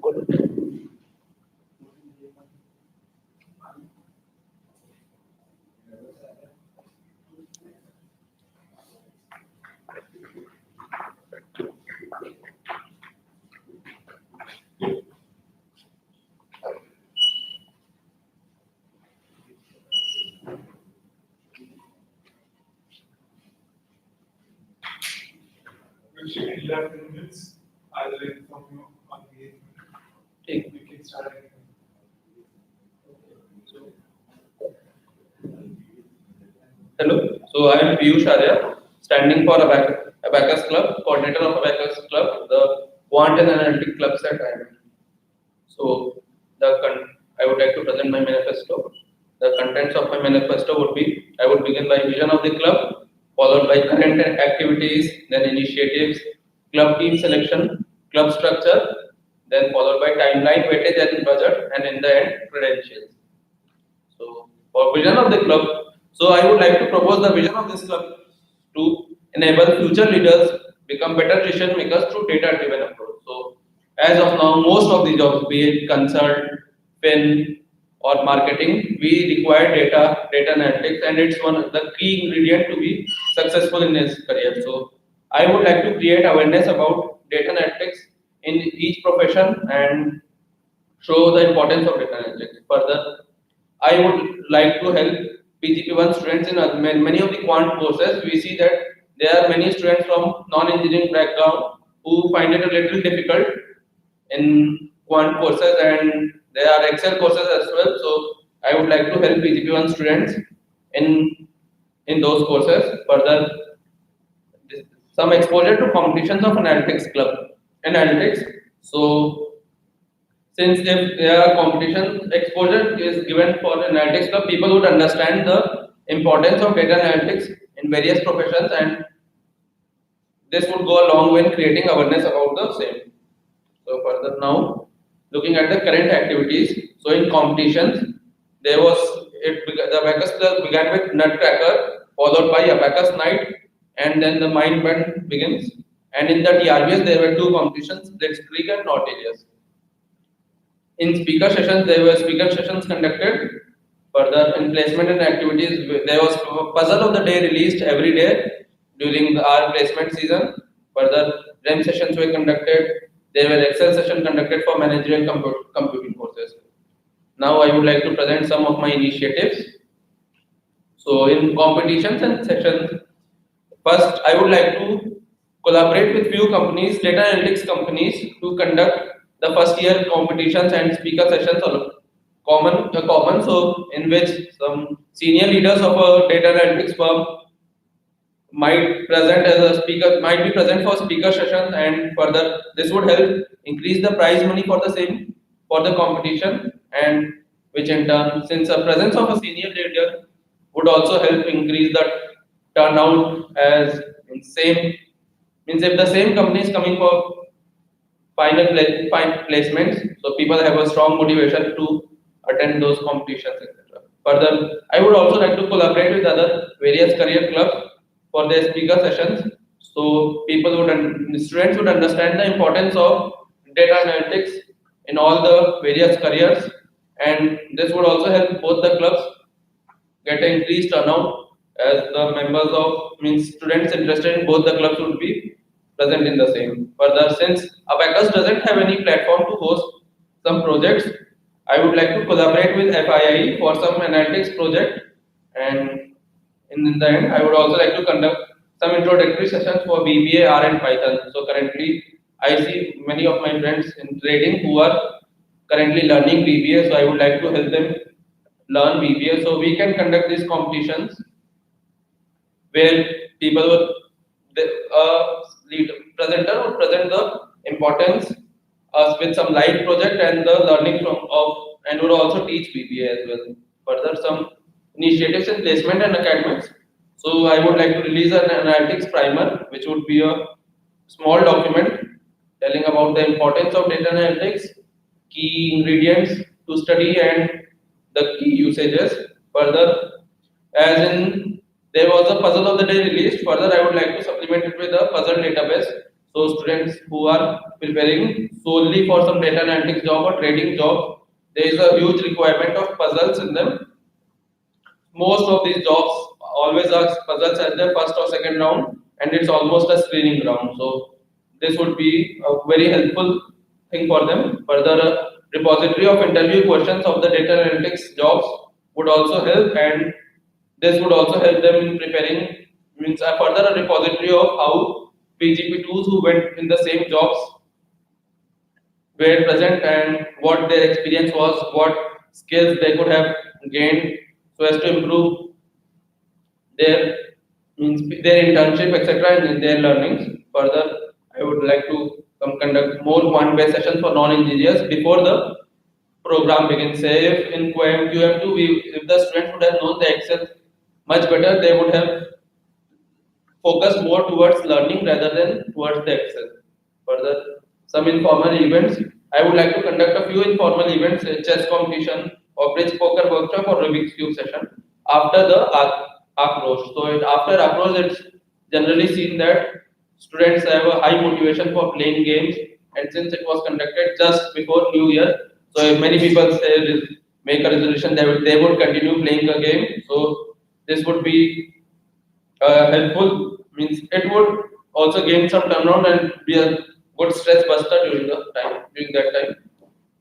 We'll 11 minutes. I'll inform you on the 8th. We can start. Hello, so I am Piyush Arya, standing for Abacus Club, coordinator of Abacus Club, the Quant and Analytic Clubs at IIM. So, I would like to present my manifesto. The contents of my manifesto would be: I would begin by vision of the club, followed by current activities, then initiatives, club team selection, club structure, then followed by timeline, weightage and budget, and in the end, credentials. So, for vision of the club, so I would like to propose the vision of this club to enable future leaders become better decision makers through data-driven approach. So, as of now, most of the jobs, be it consult, fin, or marketing, we require data analytics, and it's one of the key ingredient to be successful in this career. So, I would like to create awareness about data analytics in each profession and show the importance of data analytics. Further, I would like to help PGP1 students in many of the quant courses. We see that there are many students from non-engineering background who find it a little difficult in quant courses, and there are Excel courses as well. So I would like to help PGP1 students in those courses. Further, some exposure to competitions of analytics. So since if there are competition exposure is given for analytics club, people would understand the importance of data analytics in various professions, and this would go a long way in creating awareness about the same. So further now, looking at the current activities, so in competitions, the Abacus club began with Nutcracker, followed by Abacus Night, and then the Mind Bend begins. And in the TRBS, there were two competitions, Blitzkrieg and Nautilus. In speaker sessions, there were speaker sessions conducted. Further, in placement and activities, there was a puzzle of the day released every day during our placement season. Further, REM sessions were conducted. There were Excel sessions conducted for managerial computing courses. Now, I would like to present some of my initiatives. So, in competitions and sessions, first, I would like to collaborate with few companies, data analytics companies, to conduct the first year competitions and speaker sessions are common, so in which some senior leaders of a data analytics firm might be present for speaker sessions, and further this would help increase the prize money for the competition, and which in turn, since the presence of a senior leader would also help increase the turnout, as in same means if the same company is coming for final placements, so people have a strong motivation to attend those competitions, etc. Further, I would also like to collaborate with other various career clubs for their speaker sessions, so students would understand the importance of data analytics in all the various careers, and this would also help both the clubs get an increased turnout, as the members of students interested in both the clubs would be present in the same. Further, since Abacus doesn't have any platform to host some projects, I would like to collaborate with FII for some analytics project, and in the end, I would also like to conduct some introductory sessions for VBA, R, and Python. So currently, I see many of my friends in trading who are currently learning VBA, so I would like to help them learn VBA. So we can conduct these competitions where people would presenter would present the importance with some live project and the learning and would also teach VBA as well. Further, some initiatives in placement and academics. So I would like to release an analytics primer, which would be a small document telling about the importance of data analytics, key ingredients to study, and the key usages. Further, as in there was a puzzle of the day released. Further, I would like to supplement it with a puzzle database. So students who are preparing solely for some data analytics job or trading job, there is a huge requirement of puzzles in them. Most of these jobs always ask puzzles at the first or second round, and it's almost a screening round. So this would be a very helpful thing for them. Further, a repository of interview questions of the data analytics jobs would also help, and this would also help them in preparing. Means further a repository of how PGP2s who went in the same jobs were present and what their experience was, what skills they could have gained so as to improve their means their internship etc and their learnings. Further, I would like to conduct more quant-based sessions for non-engineers before the program begins. Say if in QM2 if the students would have known the Excel much better, they would have focused more towards learning rather than towards the Excel. Further, some informal events. I would like to conduct a few informal events, a chess competition, or bridge poker workshop, or Rubik's cube session after the approach. So after approach, it's generally seen that students have a high motivation for playing games, and since it was conducted just before New Year, so if many people say make a resolution they would continue playing the game. So this would be helpful. Means it would also gain some turnaround and be a good stress buster during that time.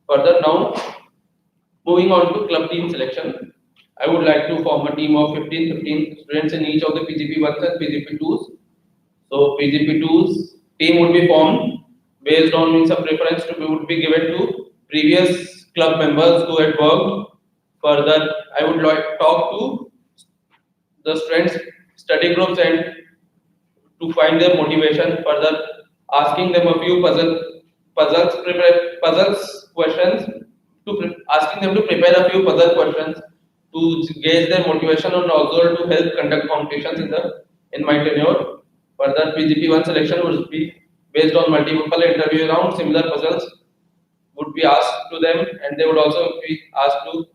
Further, now moving on to club team selection, I would like to form a team of 15 students in each of the PGP1s and PGP2s. So PGP2s team would be formed based on means a preference to would be given to previous club members who had worked. Further, I would like talk to the students study groups and to find their motivation. Further, asking them a few puzzles questions asking them to prepare a few puzzle questions to gauge their motivation and also to help conduct competitions in my tenure. Further, PGP1 selection would be based on multiple interview rounds. Similar puzzles would be asked to them, and they would also be asked to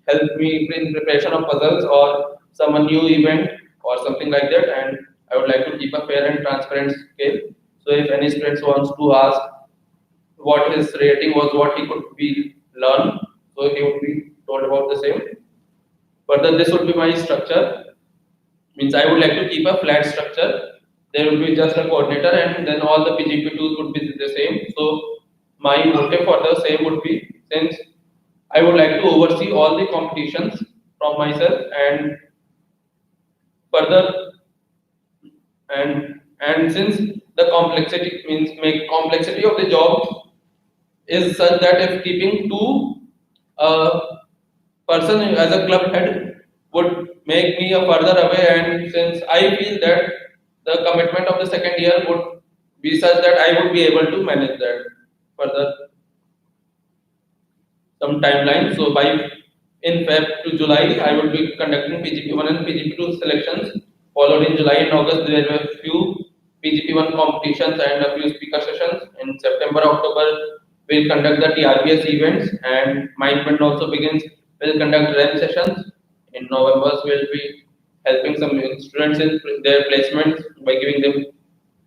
help me in preparation of puzzles or some new event or something like that. And I would like to keep a fair and transparent scale. So if any student wants to ask what his rating was, what he could be learn, so he would be told about the same. Further, this would be my structure. Means I would like to keep a flat structure. There will be just a coordinator, and then all the PGP2s would be the same. So my motive for the same would be, since I would like to oversee all the competitions from myself, and further and since the complexity means make complexity of the job is such that if keeping two person as a club head would make me a further away, and since I feel that the commitment of the second year would be such that I would be able to manage that further some timeline. So by in Feb to July, I will be conducting PGP1 and PGP2 selections. Followed in July and August, there were a few PGP1 competitions and a few speaker sessions. In September, October, we'll conduct the TRBS events, and Mindment also begins. We'll conduct REM sessions. In November, we'll be helping some students in their placements by giving them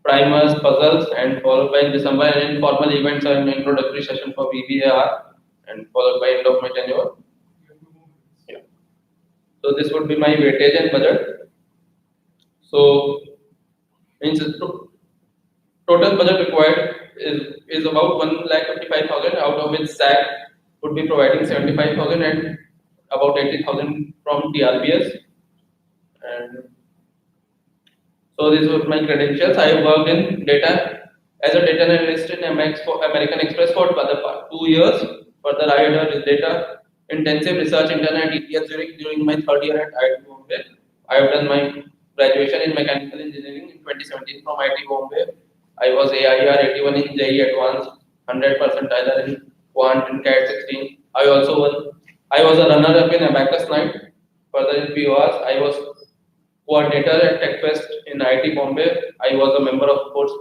primers, puzzles, and followed by in December and informal events and introductory session for VBAR, and followed by end of my tenure. Yeah. So this would be my weightage and budget. So means total budget required is about 1,55,000, out of which SAC would be providing 75,000 and about 80,000 from TRBS. And so these were my credentials. I worked in data as a data analyst in American Express for the 2 years. Further, I had a data intensive research intern at ETS during my third year at IIT Bombay. I have done my graduation in mechanical engineering in 2017 from IIT Bombay. I was AIR 81 in JEE Advanced, 100% either in Quant and CAT 16. I was a runner-up in Abacus night. Further in PORs, I was coordinator at TechFest in IIT Bombay. I was a member of sports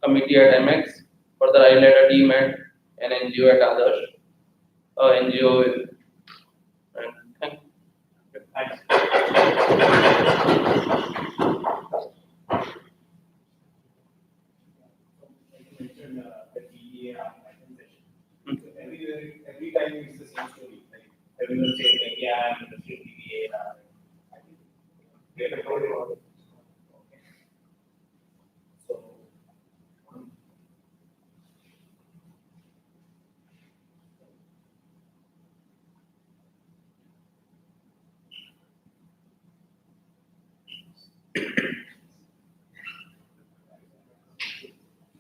committee at MX. Further, I led a team at an NGO at Adarsh. NGO. And thanks. everyone says like, yeah, I'm interested in DBA. I think we have told you all. Okay. So,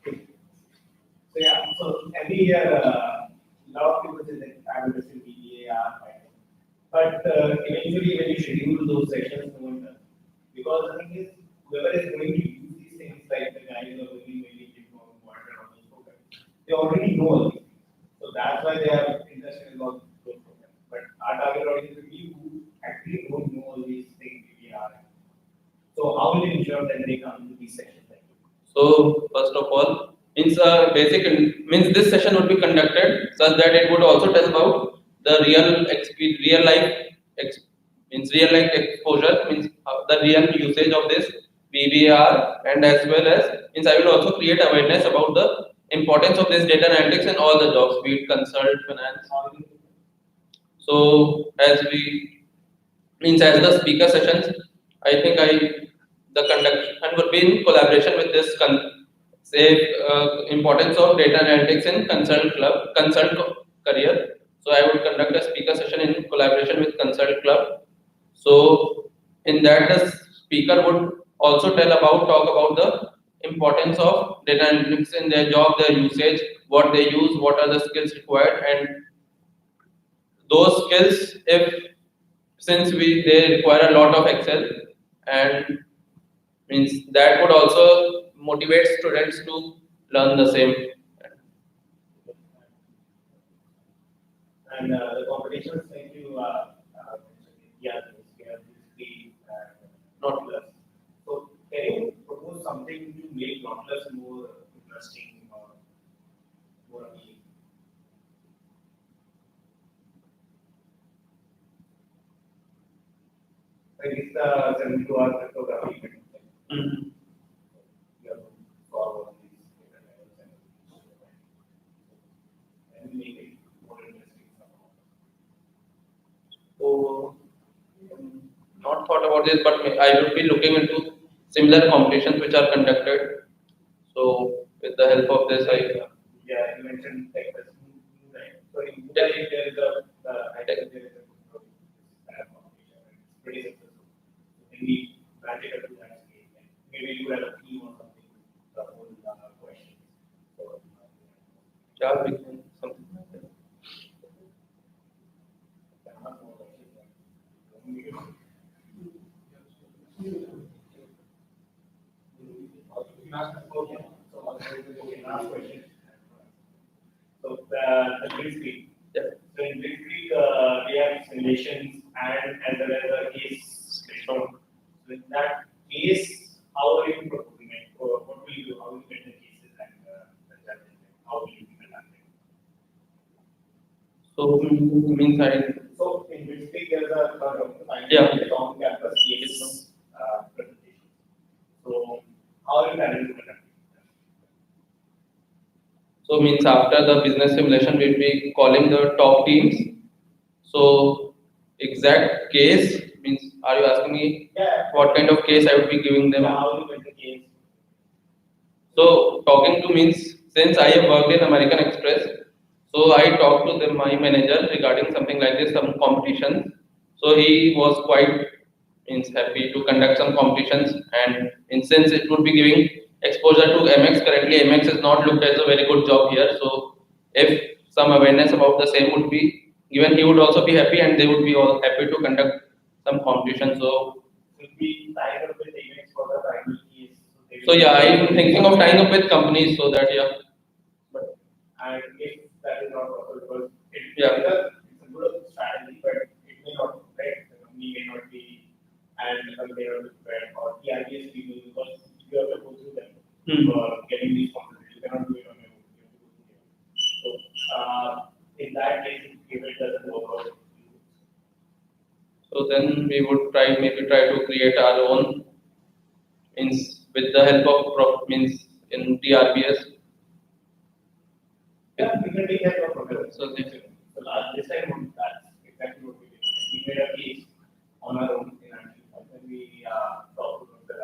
so yeah, so every year, lot of people say that I'm interested in DBA, fine. But eventually, when you schedule those sessions, no one does. Because the thing is, whoever is going to use these things, like the guys who are really making it more modern on those programs, they already know all these things. So that's why they are interested in all those programs. But our target audience will be who actually don't know all these things we are. So how will you ensure that they come to these sessions like you? So first of all, means this session would be conducted such that it would also tell about the real life real life exposure, means the real usage of this BBR, and as well as means I will also create awareness about the importance of this data analytics in all the jobs, be it consult, finance. So as we means as the speaker sessions, I think the conduction would be in collaboration with this say importance of data analytics in consult career. So I would conduct a speaker session in collaboration with consult club. So in that the speaker would also talk about the importance of data analytics in their job, their usage, what they use, what are the skills required, and those skills, if since they require a lot of Excel, and means that would also motivate students to learn the same. And the competitions like you yeah, we have basically Nautilus. So can you propose something to make Nautilus more interesting or more appealing? Like it's the 72-hour cryptography. Mhm. You have to solve all these data levels and make it more interesting somehow. So not thought about this, but I would be looking into similar competitions which are conducted. So with the help of this, Yeah, you mentioned Texas, right? So in Mumbai, there is I think there is a competition. It's pretty successful. So maybe branch it up to that scale. And maybe you have a team or something to hold questions. So, yeah, we can something like that. I'm not more questions. Okay. So, okay, last question. So the Blitzkrieg. Yeah. So in Blitzkrieg, we have simulations and as well as a case based. So in that case, how are you proposing it? Or what will you do? How will you get the cases and the judges? How will you implement it? So means So in Blitzkrieg, there is a Yeah. on campus case presentation. So how are you planning to conduct it? So means after the business simulation, we'll be calling the top teams. So exact case means, are you asking me Yeah. what kind of case I would be giving them? Yeah, how will you get the case? So talking to means, since I have worked in American Express, so I talked to them, my manager, regarding something like this, some competitions. So he was quite means happy to conduct some competitions, and since it would be giving exposure to MX. Currently, MX is not looked as a very good job here. So if some awareness about the same would be given, he would also be happy, and they would be all happy to conduct some competition. So Will be tied up with events for the final case. so yeah, I'm thinking of tying up with companies so that yeah. But and if that is not possible, because Yeah. it's a good strategy, but it may not right. The company may not be and the company may not be prepared or the IBS people because you have to go through them for getting these responsibilities. You cannot do it on your own. You have to go through them. So in that case, if it doesn't work out, So then we would maybe try to create our own means with the help of means in TRBS. yeah, we can take help from it. So So last this time, that's exactly what we we made a case on our own in our team. And we talked to the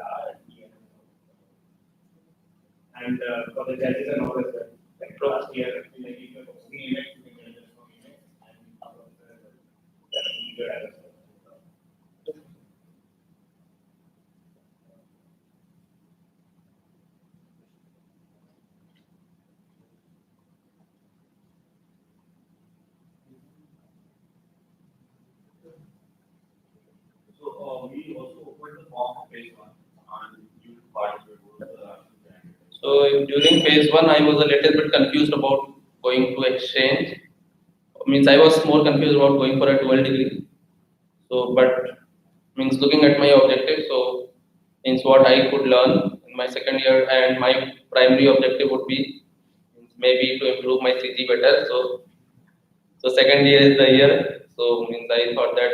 and for the judges and all as well. Like last year, like if you're hosting events, you can judge from events and about the leader as well. So we also opened the form of phase one and you participate. So during phase one, I was a little bit confused about going to exchange. Means I was more confused about going for a dual degree. So, but means looking at my objective, so means what I could learn in my second year, and my primary objective would be maybe to improve my CG better. So second year is the year. So means I thought that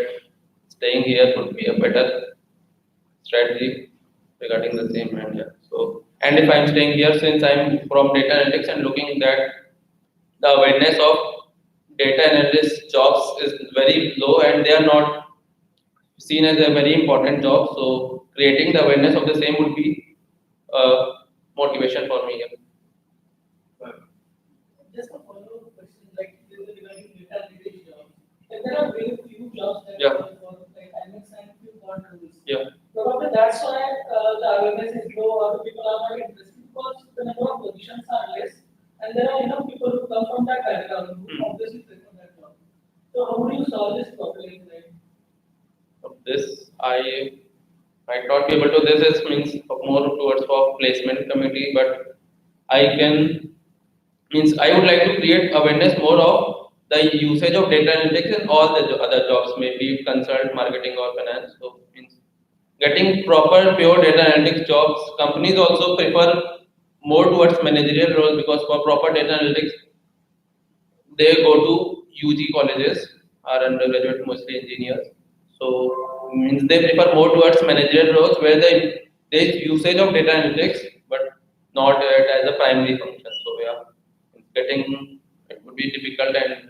staying here would be a better strategy regarding the same, and yeah. So and if I'm staying here, since I'm from data analytics and looking at the awareness of data analyst jobs is very low and they are not seen as a very important job. So creating the awareness of the same would be motivation for me. Just a follow-up question, like regarding data analytics jobs. Like there are very few jobs that Yeah. are for like analytics and few non-analytics. Yeah. Probably that's why the awareness is low or the people are not interested because the number of positions are less and there are enough people who come from that background who obviously prefer that job. So how do you solve this problem? Like, Of this, I might not be able to. This is means more towards for placement committee, but I can means I would like to create awareness more of the usage of data analytics in all the other jobs, maybe consult, marketing, or finance. So means getting proper pure data analytics jobs. Companies also prefer more towards managerial roles because for proper data analytics, they go to UG colleges, are undergraduate mostly engineers. So means they prefer more towards managerial roles where there is usage of data analytics, but not as a primary function. So yeah, getting it would be difficult and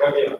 Okay.